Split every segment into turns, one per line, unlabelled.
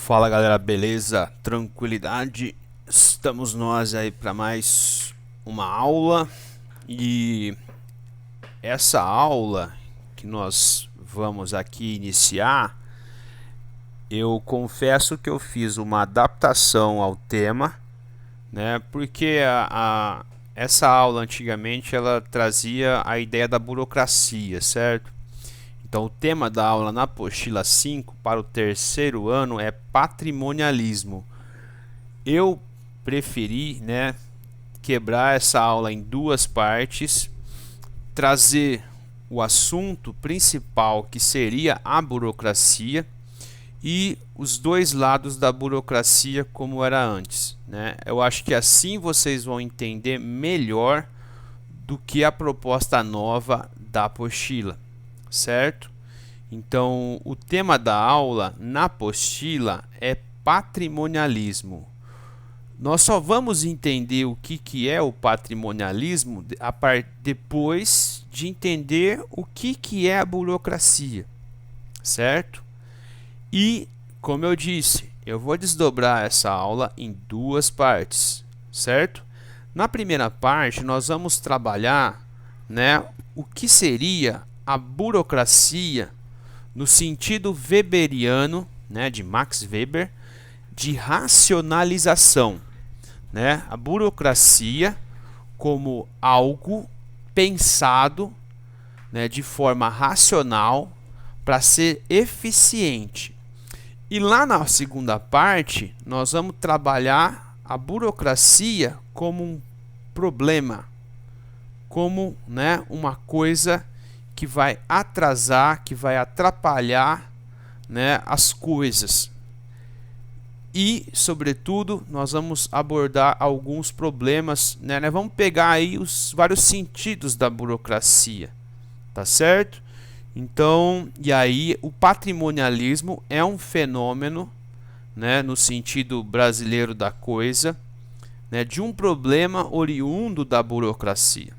Fala galera, beleza? Tranquilidade? Estamos nós aí para mais uma aula e essa aula que nós vamos aqui iniciar, eu confesso que eu fiz uma adaptação ao tema, né? Porque essa aula antigamente ela trazia a ideia da burocracia, certo? Então, o tema da aula na apostila 5 para o terceiro ano é patrimonialismo. Eu preferi, quebrar essa aula em duas partes, trazer o assunto principal, que seria a burocracia, e os dois lados da burocracia como era antes, né? Eu acho que assim vocês vão entender melhor do que a proposta nova da apostila, certo? Então, o tema da aula na apostila é patrimonialismo. Nós só vamos entender o que é o patrimonialismo depois de entender o que é a burocracia, certo? E, como eu disse, eu vou desdobrar essa aula em duas partes, certo? Na primeira parte, nós vamos trabalhar, o que seria a burocracia no sentido weberiano, de Max Weber, de racionalização, a burocracia como algo pensado, de forma racional para ser eficiente. E lá na segunda parte, nós vamos trabalhar a burocracia como um problema, como uma coisa que vai atrasar, que vai atrapalhar, as coisas. E, sobretudo, nós vamos abordar alguns problemas, Nós vamos pegar aí os vários sentidos da burocracia, tá certo? Então, e aí o patrimonialismo é um fenômeno, no sentido brasileiro da coisa, de um problema oriundo da burocracia,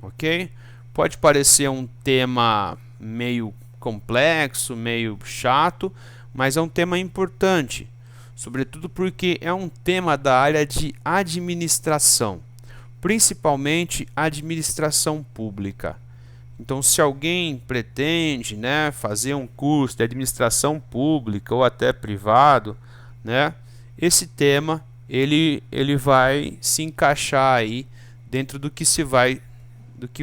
ok? Pode parecer um tema meio complexo, meio chato, mas é um tema importante, sobretudo porque é um tema da área de administração, principalmente administração pública. Então, se alguém pretende, fazer um curso de administração pública ou até privado, esse tema ele vai se encaixar aí dentro do que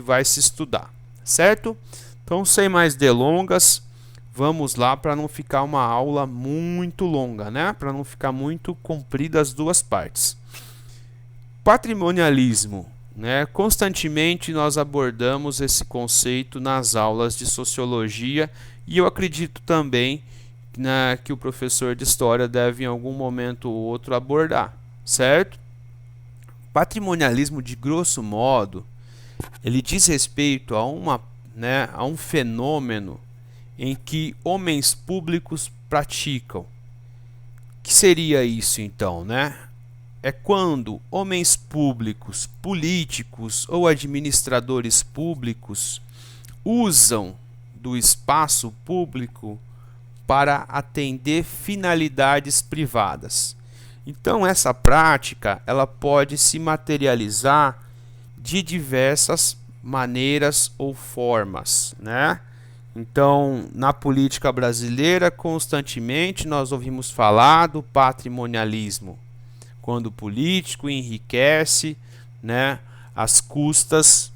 vai se estudar, certo? Então, sem mais delongas, vamos lá para não ficar uma aula muito longa, para não ficar muito comprida as duas partes. Patrimonialismo, constantemente nós abordamos esse conceito nas aulas de sociologia e eu acredito também que o professor de história deve em algum momento ou outro abordar, certo? Patrimonialismo, de grosso modo, ele diz respeito a a um fenômeno em que homens públicos praticam. O que seria isso então, É quando homens públicos, políticos ou administradores públicos usam do espaço público para atender finalidades privadas. Então essa prática ela pode se materializar de diversas maneiras ou formas, Então, na política brasileira, constantemente nós ouvimos falar do patrimonialismo, quando o político enriquece, às custas,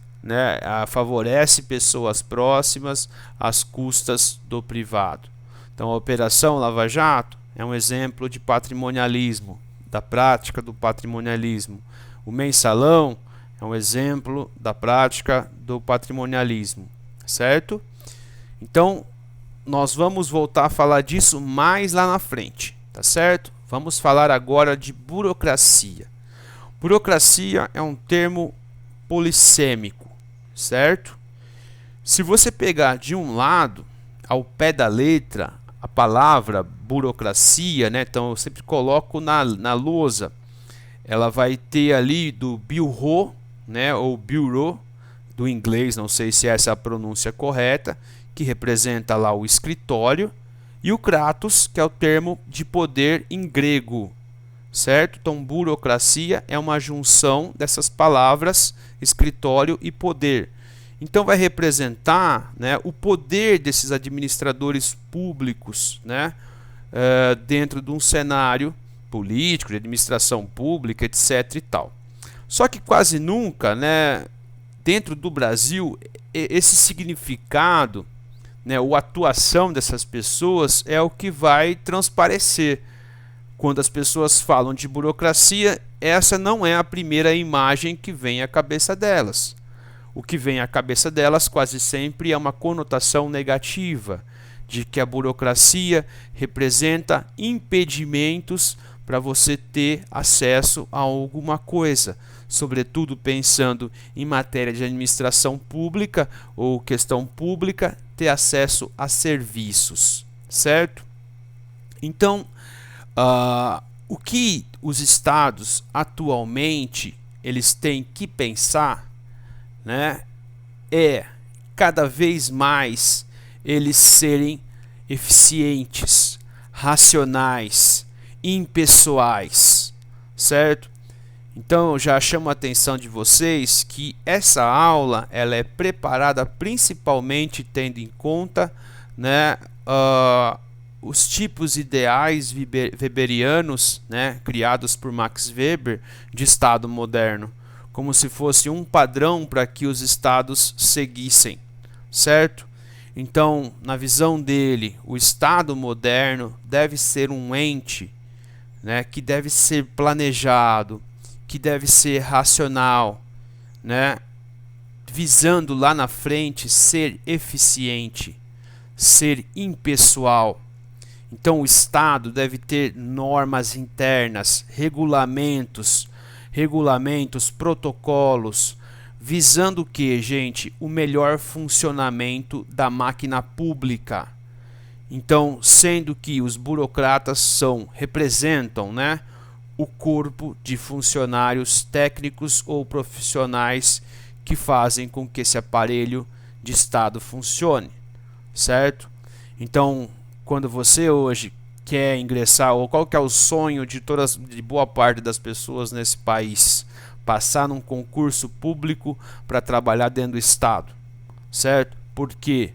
favorece pessoas próximas às custas do privado. Então, a Operação Lava Jato é um exemplo de patrimonialismo, da prática do patrimonialismo. O Mensalão é um exemplo da prática do patrimonialismo, certo? Então, nós vamos voltar a falar disso mais lá na frente, tá certo? Vamos falar agora de burocracia. Burocracia é um termo polissêmico, certo? Se você pegar de um lado, ao pé da letra, a palavra burocracia, então eu sempre coloco na lousa, ela vai ter ali do bureau, ou bureau, do inglês, não sei se essa é a pronúncia correta, que representa lá o escritório, E o kratos, que é o termo de poder em grego, certo? Então, burocracia é uma junção dessas palavras, escritório e poder. Então, vai representar, né, o poder desses administradores públicos, né, dentro de um cenário político, de administração pública, etc. e tal. Só que quase nunca, né, dentro do Brasil, esse significado, né, ou atuação dessas pessoas é o que vai transparecer. Quando as pessoas falam de burocracia, essa não é a primeira imagem que vem à cabeça delas. O que vem à cabeça delas quase sempre é uma conotação negativa, de que a burocracia representa impedimentos para você ter acesso a alguma coisa, sobretudo pensando em matéria de administração pública ou questão pública, ter acesso a serviços, certo? Então, o que os estados atualmente eles têm que pensar, né, é cada vez mais eles serem eficientes, racionais, impessoais, certo? Então, já chamo a atenção de vocês que essa aula ela é preparada principalmente tendo em conta, né, os tipos ideais weberianos, né, criados por Max Weber, de Estado moderno, como se fosse um padrão para que os estados seguissem, certo? Então, na visão dele, o Estado moderno deve ser um ente, né, que deve ser planejado, que deve ser racional, né, visando lá na frente ser eficiente, ser impessoal. Então, o Estado deve ter normas internas, regulamentos, protocolos, visando o que, gente? O melhor funcionamento da máquina pública. Então, sendo que os burocratas representam, né, o corpo de funcionários técnicos ou profissionais que fazem com que esse aparelho de Estado funcione, certo? Então, quando você hoje quer ingressar, ou qual que é o sonho de boa parte das pessoas nesse país, passar num concurso público para trabalhar dentro do Estado, certo? Por quê?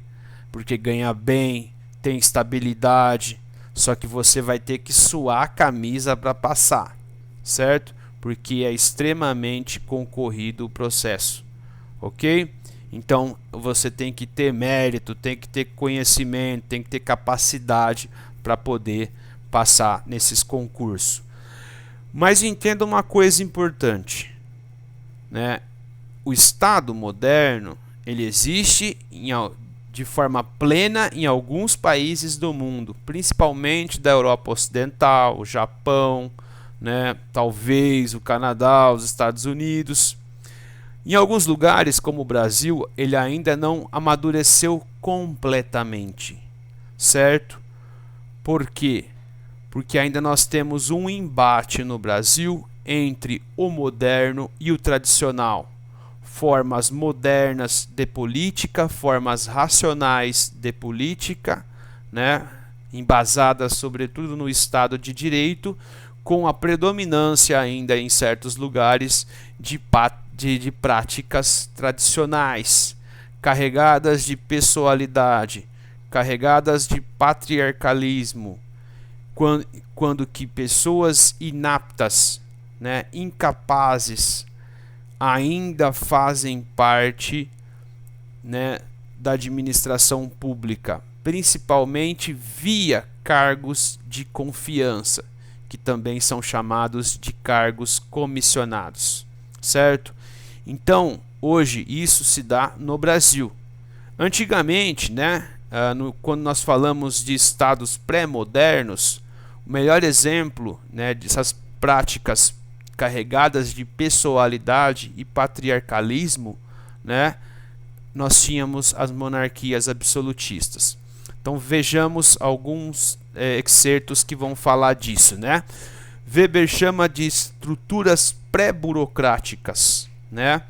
Porque ganha bem, tem estabilidade, só que você vai ter que suar a camisa para passar, certo? Porque é extremamente concorrido o processo, ok? Então você tem que ter mérito, tem que ter conhecimento, tem que ter capacidade para poder passar nesses concursos. Mas entenda uma coisa importante, né? O Estado moderno ele existe de forma plena em alguns países do mundo, principalmente da Europa Ocidental, o Japão, né? Talvez o Canadá, os Estados Unidos. Em alguns lugares, como o Brasil, ele ainda não amadureceu completamente, certo? Por quê? Porque ainda nós temos um embate no Brasil entre o moderno e o tradicional. Formas modernas de política, formas racionais de política, né? Embasadas sobretudo no Estado de Direito, com a predominância ainda em certos lugares de práticas tradicionais, carregadas de pessoalidade, carregadas de patriarcalismo, quando que pessoas inaptas, né, incapazes, ainda fazem parte, né, da administração pública, principalmente via cargos de confiança, que também são chamados de cargos comissionados, certo? Então, hoje isso se dá no Brasil. Antigamente, né, quando nós falamos de estados pré-modernos, o melhor exemplo, né, dessas práticas carregadas de pessoalidade e patriarcalismo, né, nós tínhamos as monarquias absolutistas. Então vejamos alguns excertos que vão falar disso, né? Weber chama de estruturas pré-burocráticas, né,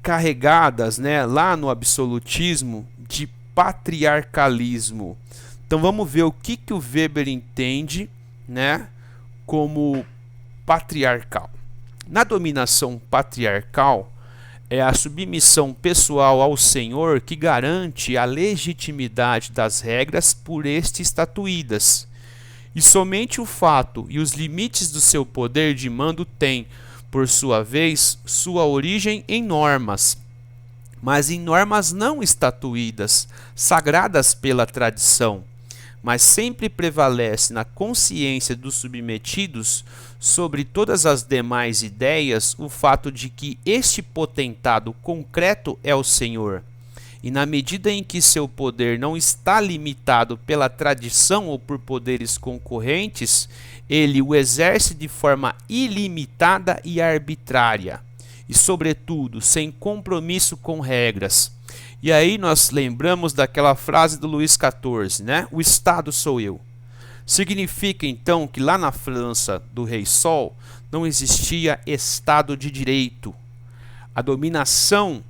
carregadas, né, lá no absolutismo de patriarcalismo, Então vamos ver o que o Weber entende, né, como patriarcal. Na dominação patriarcal, é a submissão pessoal ao Senhor que garante a legitimidade das regras por este estatuídas. E somente o fato e os limites do seu poder de mando têm, por sua vez, sua origem em normas, mas em normas não estatuídas, sagradas pela tradição, mas sempre prevalece na consciência dos submetidos sobre todas as demais ideias o fato de que este potentado concreto é o Senhor. E na medida em que seu poder não está limitado pela tradição ou por poderes concorrentes, ele o exerce de forma ilimitada e arbitrária, e sobretudo sem compromisso com regras. E aí nós lembramos daquela frase do Luís XIV, né? O Estado sou eu. Significa então que lá na França do Rei Sol não existia Estado de Direito. A dominação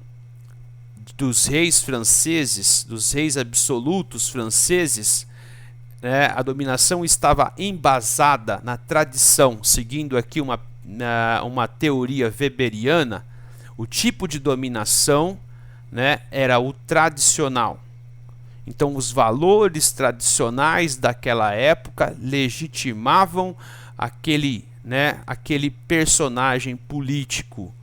dos reis franceses, dos reis absolutos franceses, né, a dominação estava embasada na tradição, seguindo aqui uma teoria weberiana. O tipo de dominação, né, era o tradicional. Então os valores tradicionais daquela época legitimavam aquele personagem político.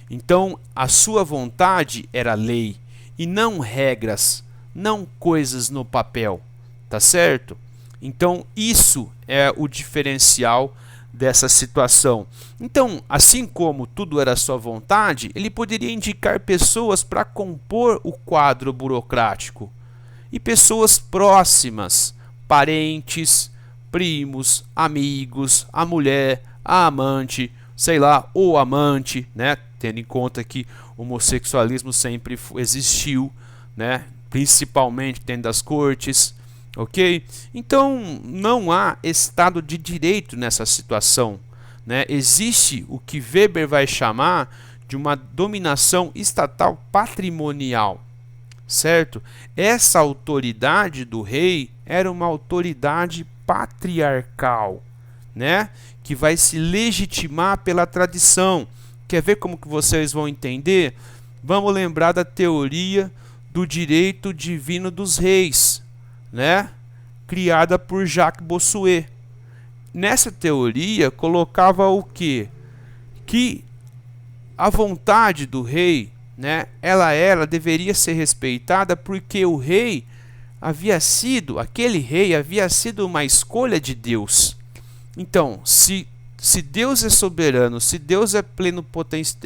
Então a sua vontade era lei e não regras, não coisas no papel, tá certo? Então isso é o diferencial dessa situação. Então, assim como tudo era sua vontade, ele poderia indicar pessoas para compor o quadro burocrático. E pessoas próximas, parentes, primos, amigos, a mulher, a amante, sei lá, o amante, né? Tendo em conta que o homossexualismo sempre existiu, né? Principalmente dentro das cortes, ok? Então não há Estado de Direito nessa situação, né? Existe o que Weber vai chamar de uma dominação estatal patrimonial, certo? Essa autoridade do rei era uma autoridade patriarcal, né? Que vai se legitimar pela tradição. Quer ver como que vocês vão entender? Vamos lembrar da teoria do direito divino dos reis, né? Criada por Jacques Bossuet. Nessa teoria colocava o quê? Que a vontade do rei, né, ela deveria ser respeitada porque o rei aquele rei havia sido uma escolha de Deus. Então, se Deus é soberano, se Deus é plenipotente,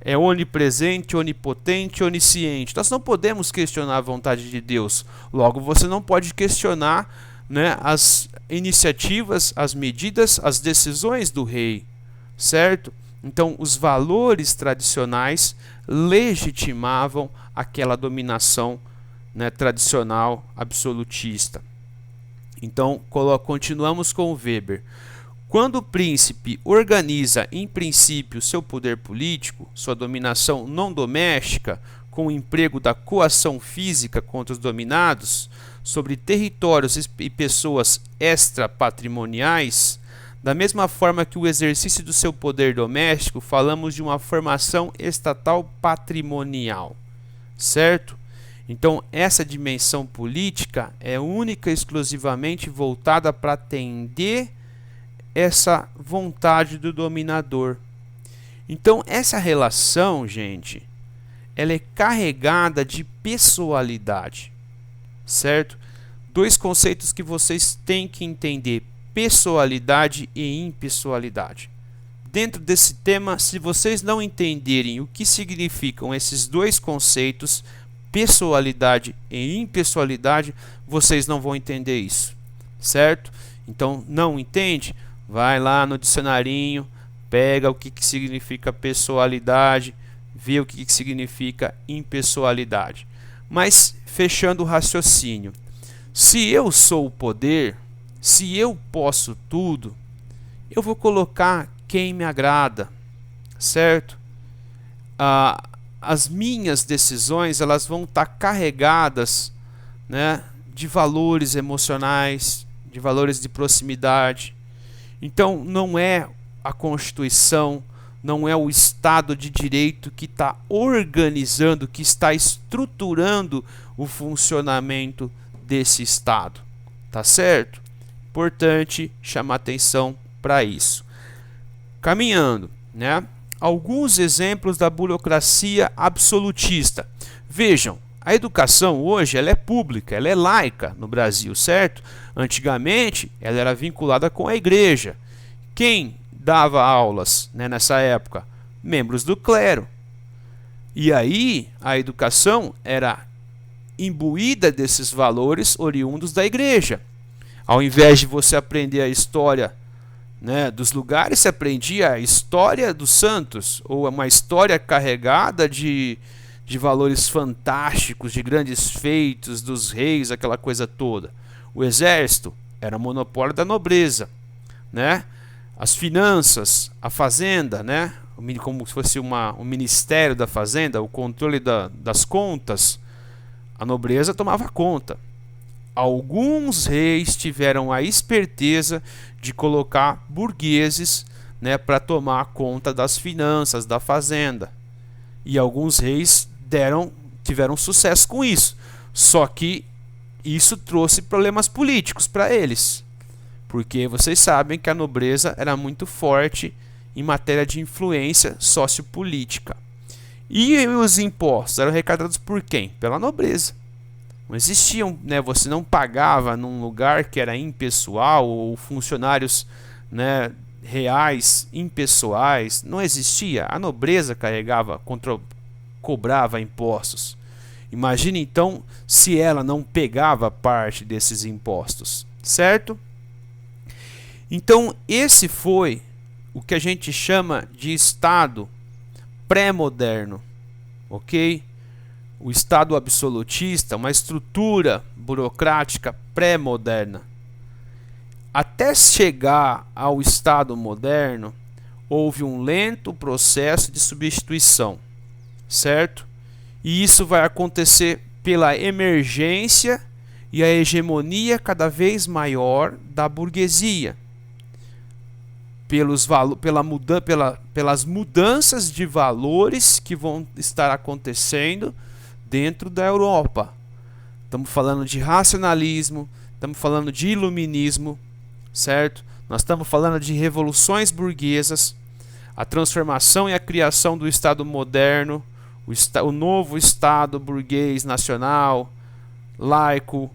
é onipresente, onipotente, onisciente, nós não podemos questionar a vontade de Deus. Logo, você não pode questionar, né, as iniciativas, as medidas, as decisões do rei, certo? Então, os valores tradicionais legitimavam aquela dominação, né, tradicional absolutista. Então, continuamos com o Weber. Quando o príncipe organiza em princípio seu poder político, sua dominação não doméstica, com o emprego da coação física contra os dominados, sobre territórios e pessoas extrapatrimoniais, da mesma forma que o exercício do seu poder doméstico, falamos de uma formação estatal patrimonial, certo? Então, essa dimensão política é única e exclusivamente voltada para atender essa vontade do dominador. Então, essa relação, gente, ela é carregada de pessoalidade, certo? Dois conceitos que vocês têm que entender: pessoalidade e impessoalidade. Dentro desse tema, se vocês não entenderem o que significam esses dois conceitos, pessoalidade e impessoalidade, vocês não vão entender isso, certo? Então, não entende? Vai lá no dicionarinho, pega o que significa pessoalidade, vê o que significa impessoalidade. Mas, fechando o raciocínio, se eu sou o poder, se eu posso tudo, eu vou colocar quem me agrada, certo? As minhas decisões, elas vão estar carregadas, né, de valores emocionais, de valores de proximidade. Então não é a Constituição, não é o Estado de Direito que está organizando, que está estruturando o funcionamento desse Estado. Tá certo? Importante chamar atenção para isso. Caminhando, né? Alguns exemplos da burocracia absolutista. Vejam, a educação hoje ela é pública, ela é laica no Brasil, certo? Antigamente ela era vinculada com a igreja. Quem dava aulas, né, nessa época? Membros do clero. E aí a educação era imbuída desses valores oriundos da igreja. Ao invés de você aprender a história, né, dos lugares, você aprendia a história dos santos, ou uma história carregada de valores fantásticos, de grandes feitos dos reis, aquela coisa toda. O exército era monopólio da nobreza, né? As finanças, a fazenda, né? Como se fosse um ministério da fazenda, o controle das contas, a nobreza tomava conta. Alguns reis tiveram a esperteza de colocar burgueses, né, para tomar conta das finanças da fazenda. E alguns reis tiveram sucesso com isso. Só que isso trouxe problemas políticos para eles. Porque vocês sabem que a nobreza era muito forte em matéria de influência sociopolítica. E os impostos eram arrecadados por quem? Pela nobreza. Não existiam, né, você não pagava num lugar que era impessoal ou funcionários, né, reais, impessoais. Não existia. A nobreza cobrava impostos. Imagine então se ela não pegava parte desses impostos, certo? Então esse foi o que a gente chama de Estado pré-moderno, ok? O Estado absolutista, uma estrutura burocrática pré-moderna. Até chegar ao Estado moderno, houve um lento processo de substituição, certo? E isso vai acontecer pela emergência e a hegemonia cada vez maior da burguesia, pelas mudanças de valores que vão estar acontecendo dentro da Europa. Estamos falando de racionalismo, estamos falando de iluminismo, certo? Nós estamos falando de revoluções burguesas, a transformação e a criação do Estado moderno, o novo Estado burguês nacional, laico,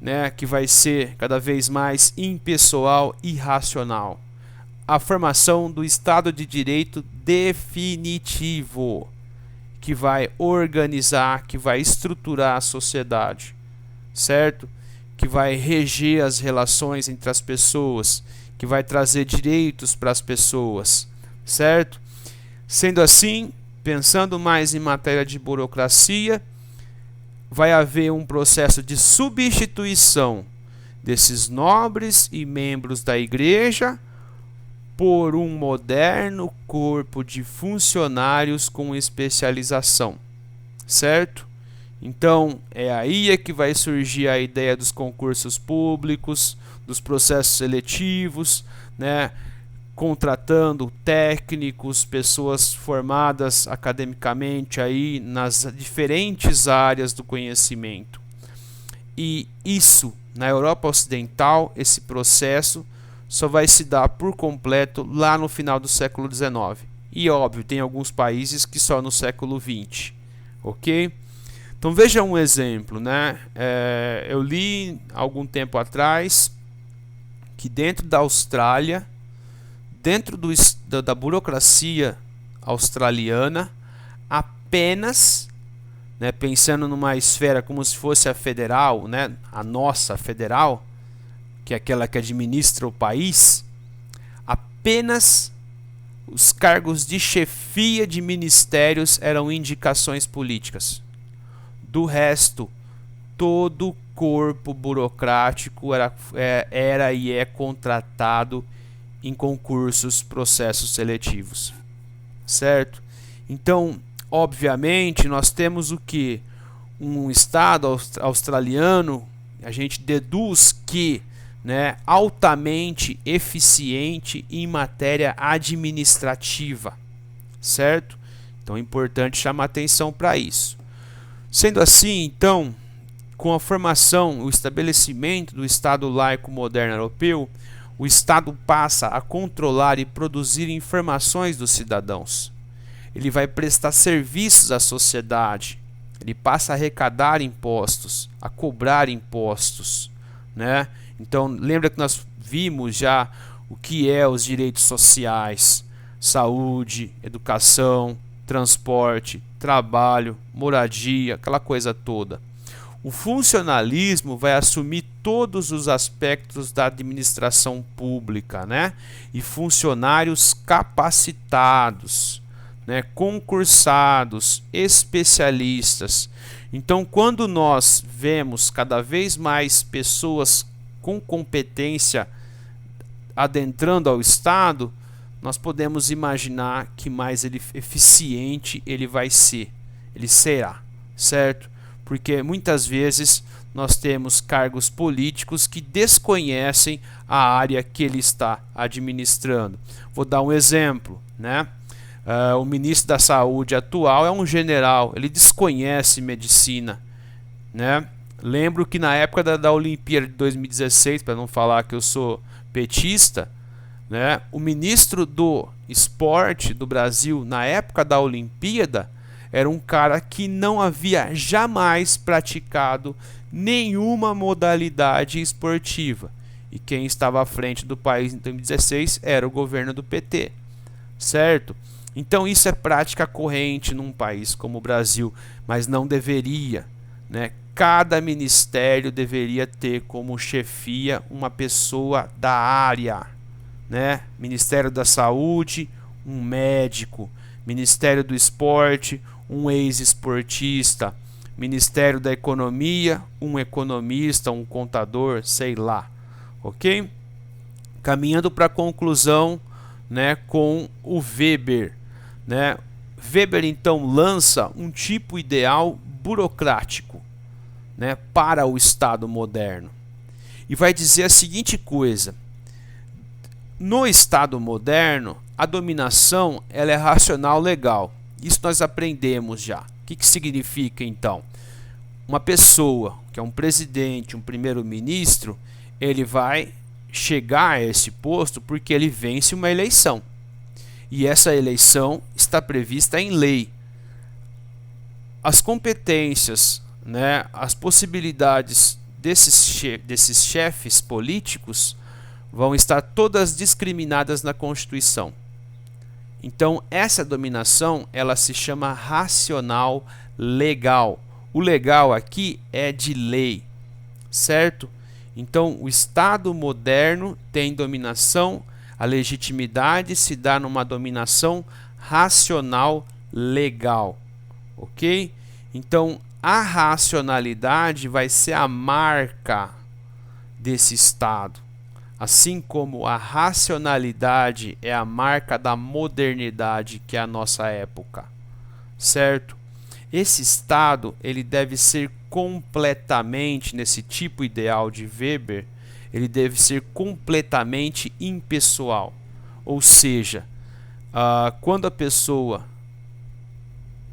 né, que vai ser cada vez mais impessoal e racional. A formação do Estado de Direito definitivo, que vai organizar, que vai estruturar a sociedade, certo? Que vai reger as relações entre as pessoas, que vai trazer direitos para as pessoas, certo? Sendo assim, pensando mais em matéria de burocracia, vai haver um processo de substituição desses nobres e membros da igreja por um moderno corpo de funcionários com especialização, certo? Então é aí que vai surgir a ideia dos concursos públicos, dos processos seletivos, né? Contratando técnicos, pessoas formadas academicamente aí nas diferentes áreas do conhecimento. E isso, na Europa Ocidental, esse processo só vai se dar por completo lá no final do século XIX. E óbvio, tem alguns países que só no século XX, ok? Então veja um exemplo, né? Eu li algum tempo atrás que dentro da Austrália, dentro da burocracia australiana, apenas, né, pensando numa esfera como se fosse a federal, né, a nossa federal, que é aquela que administra o país, apenas os cargos de chefia de ministérios eram indicações políticas. Do resto, todo o corpo burocrático era e é contratado em concursos, processos seletivos, certo? Então, obviamente, nós temos o que? Um Estado australiano a gente deduz que, né, altamente eficiente em matéria administrativa, certo? Então é importante chamar atenção para isso. Sendo assim, então, com a formação, o estabelecimento do Estado laico moderno europeu, o Estado passa a controlar e produzir informações dos cidadãos. Ele vai prestar serviços à sociedade. Ele passa a arrecadar impostos, a cobrar impostos, né? Então, lembra que nós vimos já o que é os direitos sociais: saúde, educação, transporte, trabalho, moradia, aquela coisa toda. O funcionalismo vai assumir todos os aspectos da administração pública, né? E funcionários capacitados, né? Concursados, especialistas. Então, quando nós vemos cada vez mais pessoas com competência adentrando ao Estado, nós podemos imaginar que mais eficiente ele vai ser, ele será, certo? Porque muitas vezes nós temos cargos políticos que desconhecem a área que ele está administrando. Vou dar um exemplo, né? O ministro da Saúde atual é um general, ele desconhece medicina, né? Lembro que na época da Olimpíada de 2016, para não falar que eu sou petista, né? O ministro do esporte do Brasil na época da Olimpíada era um cara que não havia jamais praticado nenhuma modalidade esportiva. E quem estava à frente do país em 2016 era o governo do PT, certo? Então isso é prática corrente num país como o Brasil, mas não deveria, né? Cada ministério deveria ter como chefia uma pessoa da área, né? Ministério da Saúde, um médico. Ministério do Esporte, um ex-esportista. Ministério da Economia, um economista, um contador, sei lá, ok? Caminhando para a conclusão, né, com o Weber, né? Weber então lança um tipo ideal burocrático, né, para o Estado moderno e vai dizer a seguinte coisa: no Estado moderno, a dominação ela é racional legal. Isso nós aprendemos já. O que significa então? Uma pessoa que é um presidente, um primeiro-ministro, ele vai chegar a esse posto porque ele vence uma eleição. E essa eleição está prevista em lei. As competências, né, as possibilidades desses chefes políticos vão estar todas discriminadas na Constituição. Então, essa dominação, ela se chama racional legal. O legal aqui é de lei, certo? Então, o Estado moderno tem dominação, a legitimidade se dá numa dominação racional legal, ok? Então, a racionalidade vai ser a marca desse Estado. Assim como a racionalidade é a marca da modernidade, que é a nossa época, certo? Esse Estado ele deve ser completamente, nesse tipo ideal de Weber, ele deve ser completamente impessoal. Ou seja, quando a pessoa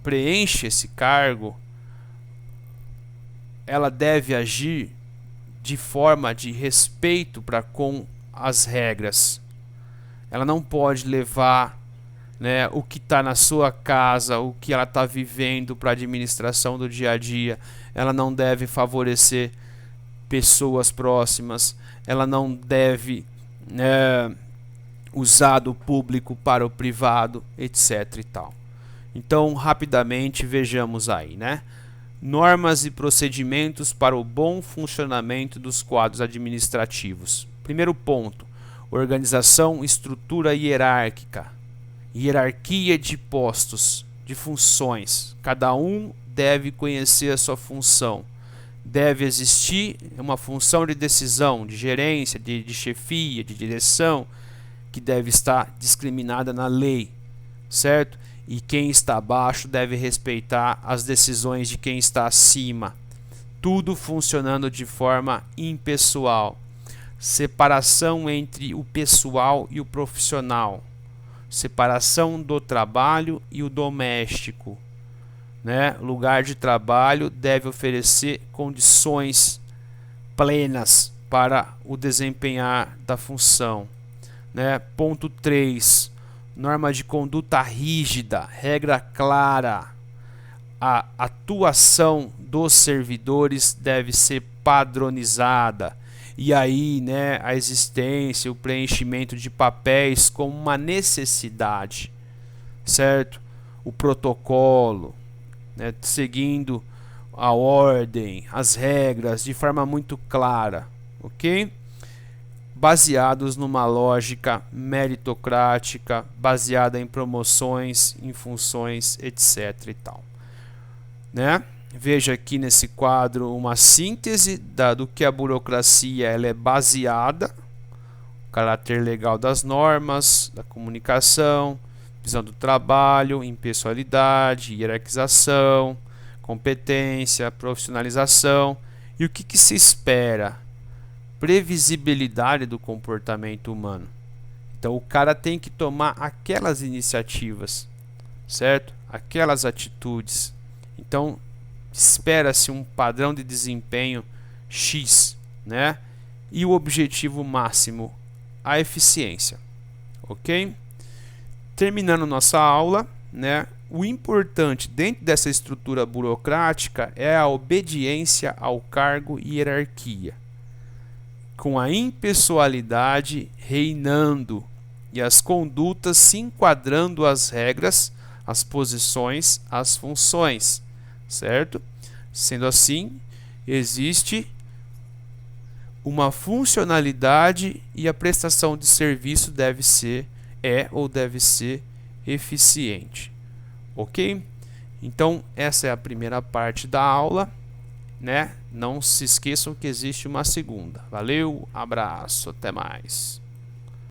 preenche esse cargo, ela deve agir de forma de respeito para com as regras. Ela não pode levar, né, o que está na sua casa, o que ela está vivendo para a administração do dia a dia. Ela não deve favorecer pessoas próximas. Ela não deve usar do público para o privado, etc. e tal. Então, rapidamente vejamos aí, né? Normas e procedimentos para o bom funcionamento dos quadros administrativos. Primeiro ponto: organização, estrutura hierárquica, hierarquia de postos, de funções. Cada um deve conhecer a sua função. Deve existir uma função de decisão, de gerência, de chefia, de direção, que deve estar discriminada na lei, certo? E quem está abaixo deve respeitar as decisões de quem está acima. tudo funcionando de forma impessoal. Separação entre o pessoal e o profissional. Separação do trabalho e o doméstico. Né? Lugar de trabalho deve oferecer condições plenas para o desempenhar da função. Né? Ponto 3. Norma de conduta rígida, regra clara. A atuação dos servidores deve ser padronizada. E aí, né, a existência, o preenchimento de papéis como uma necessidade, certo? O protocolo, né, seguindo a ordem, as regras de forma muito clara, ok? Baseados numa lógica meritocrática, baseada em promoções, em funções, etc. e tal, né? Veja aqui nesse quadro uma síntese do que a burocracia ela é baseada, o caráter legal das normas, da comunicação, visão do trabalho, impessoalidade, hierarquização, competência, profissionalização e o que se espera? Previsibilidade do comportamento humano. Então o cara tem que tomar aquelas iniciativas, certo? Aquelas atitudes. Então espera-se um padrão de desempenho X, né? E o objetivo máximo, a eficiência, ok? Terminando nossa aula, né? O importante dentro dessa estrutura burocrática é a obediência ao cargo e hierarquia, com a impessoalidade reinando e as condutas se enquadrando às regras, às posições, às funções. Certo? Sendo assim, existe uma funcionalidade e a prestação de serviço deve ser eficiente. Ok? Então, essa é a primeira parte da aula, né? Não se esqueçam que existe uma segunda. Valeu, abraço, até mais.